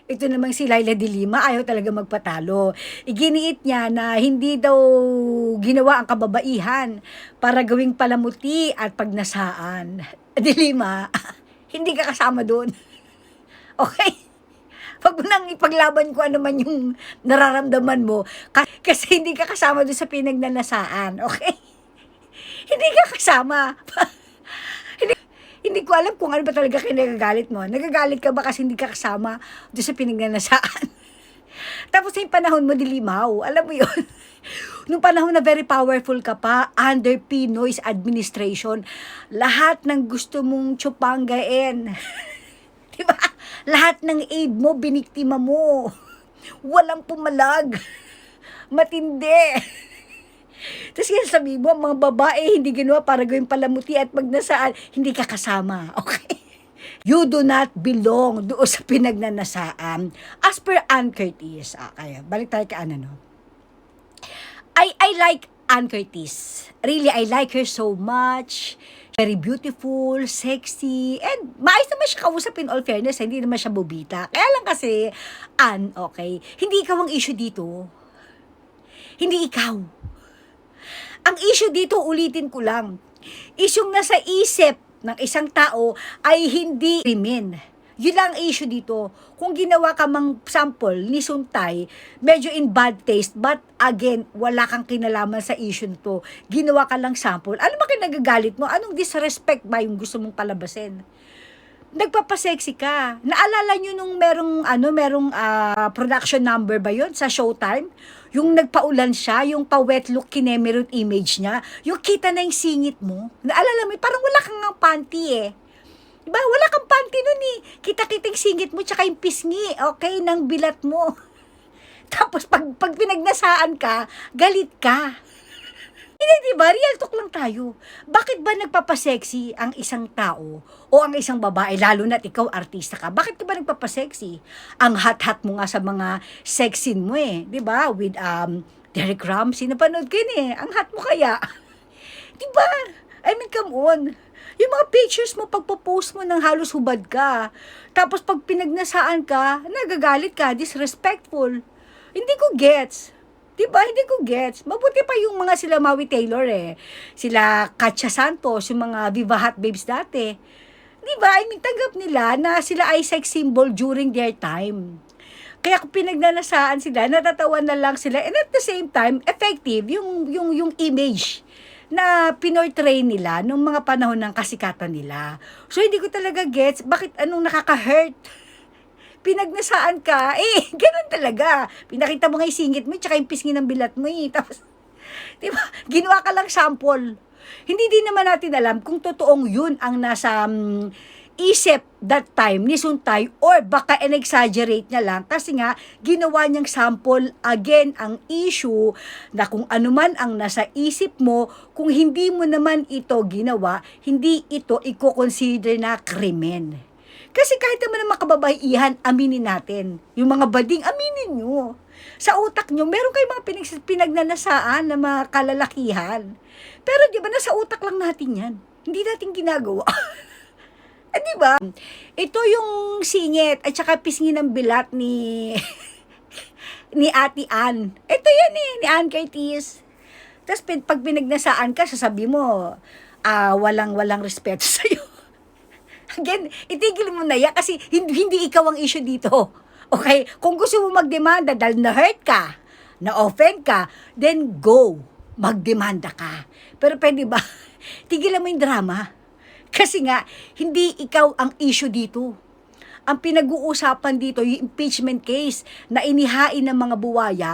Ito namang si Laila de Lima, ayaw talaga magpatalo. Iginiit niya na hindi daw ginawa ang kababaihan para gawing palamuti at pagnasaan. De Lima, hindi ka kasama doon. Okay? Wag mo nang ipaglaban ko ano man yung nararamdaman mo kasi hindi ka kasama doon sa pinagnanasaan. Okay? Hindi ka kasama. Hindi ko alam kung ano ba talaga kinagagalit mo. Nagagalit ka ba kasi hindi ka kasama doon sa pinagnanasaan? Tapos yung panahon mo dilimaw, alam mo yun? Nung panahon na very powerful ka pa, under Pinoy's administration, lahat ng gusto mong tsupanggain. Diba? Lahat ng aid mo, biniktima mo. Walang pumalag. Matindi. Tapos yan sabi mo, mga babae hindi ginawa para gawing palamuti at magnasaan, hindi ka kasama. Okay? You do not belong doon sa pinagnanasaan. As per Ann Curtis. Okay, balik tayo kay Ann, no? I like Ann Curtis. Really, I like her so much. Very beautiful, sexy, and maayos naman siya kausap in all fairness, hindi naman siya bobita. Kaya lang kasi, Ann, okay, hindi ikaw ang issue dito. Hindi ikaw. Ang issue dito, ulitin ko lang, isyong nasa isip ng isang tao ay hindi krimen. Yun lang ang issue dito. Kung ginawa ka mang sample ni Suntay, medyo in bad taste, but again, wala kang kinalaman sa issue nito. Ginawa ka lang sample. Ano ba kinagagalit mo? Anong disrespect ba yung gusto mong palabasin? Nagpapasexy ka. Naalala nyo nung merong production number ba yun sa Showtime? Yung nagpaulan siya, yung pa-wet look kinemirror image niya, yung kita na yung singit mo. Naalala mo, parang wala kang nga panty eh. Diba? Wala kang panty nun eh. Kita-kita yung singit mo, tsaka yung pisngi, okay, ng bilat mo. Tapos pag pinagnasaan ka, galit ka. Hindi, diba? Real talk lang tayo. Bakit ba nagpapasexy ang isang tao o ang isang babae, lalo na't ikaw artista ka? Bakit ka ba nagpapasexy? Ang hot-hot mo nga sa mga sex scene mo eh. Diba? With Derek Ramsey, napanood ko yun eh. Ang hot mo kaya. Diba? I mean, come on. Yung mga pictures mo, pagpo-post mo ng halos hubad ka. Tapos pag pinagnasaan ka, nagagalit ka, disrespectful. Hindi ko gets. Diba? Hindi ko gets. Mabuti pa yung mga sila Maui Taylor eh. Sila Katya Santos, yung mga Viva Hot Babes dati. Diba? I mean, tanggap nila na sila ay sex symbol during their time. Kaya kung pinagnanasaan sila, natatawa na lang sila. And at the same time, effective yung image na pinortray nila nung mga panahon ng kasikatan nila. So, hindi ko talaga gets, bakit anong nakaka-hurt? Pinagnasaan ka, ganun talaga. Pinakita mo nga yung singit mo, tsaka yung pisngi ng bilat mo eh. Tapos, di ba, ginawa ka lang sample. Hindi din naman natin alam kung totoong yun ang nasa isip that time ni Suntay or baka in-exaggerate niya lang kasi nga ginawa niyang sample. Again, ang issue na kung ano man ang nasa isip mo, kung hindi mo naman ito ginawa, hindi ito i-consider na krimen. Kasi kahit naman ang mga kababaihan, aminin natin. Yung mga bading, aminin nyo. Sa utak nyo, meron kayong mga pinagnanasaan na mga kalalakihan. Pero di ba, nasa utak lang natin yan. Hindi natin ginagawa. Di ba? Ito yung singit at saka pisngi ng bilat ni ni Ate Ann. Ito yan eh, ni Ann Curtis. Tapos pag pinagnasaan ka, sasabi mo, walang respeto sa'yo. Again, itigil mo na yan kasi hindi ikaw ang issue dito. Okay? Kung gusto mo magdemanda dahil na-hurt ka, na-offend ka, then go. Magdemanda ka. Pero pwede ba? Tigilan mo yung drama. Kasi nga, hindi ikaw ang issue dito. Ang pinag-uusapan dito, yung impeachment case na inihain ng mga buwaya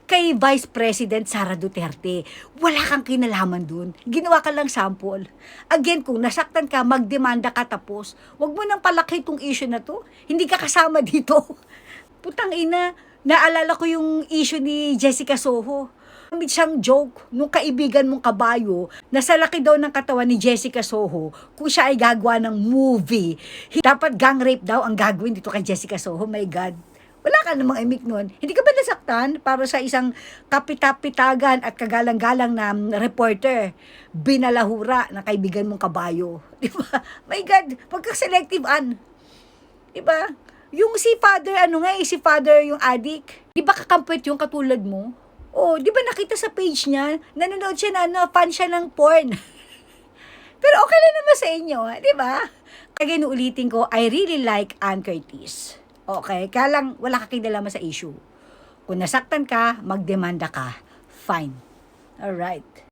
kay Vice President Sara Duterte. Wala kang kinalaman dun. Ginawa ka lang sample. Again, kung nasaktan ka, magdemanda ka tapos. Huwag mo nang palaki itong issue na to. Hindi ka kasama dito. Putang ina, naalala ko yung issue ni Jessica Soho. May siyang joke nung kaibigan mong kabayo na sa laki daw ng katawan ni Jessica Soho kung siya ay gagawa ng movie. Dapat gang rape daw ang gagawin dito kay Jessica Soho. My God. Wala ka namang imik nun. Hindi ka ba nasaktan para sa isang kapitapitagan at kagalang-galang na reporter, binalahura na kaibigan mong kabayo? Di ba? My God. Pagka-selective an. Di ba? Yung si father, si father yung addict. Di ba kakampwet yung katulad mo? Oh, di ba nakita sa page niya, nanonood siya fan siya ng porn. Pero okay lang naman sa inyo, di ba? Kaya ulitin ko, I really like Ann Curtis. Okay? Kaya lang, wala ka kinalaman sa issue. Kung nasaktan ka, magdemanda ka. Fine. Alright.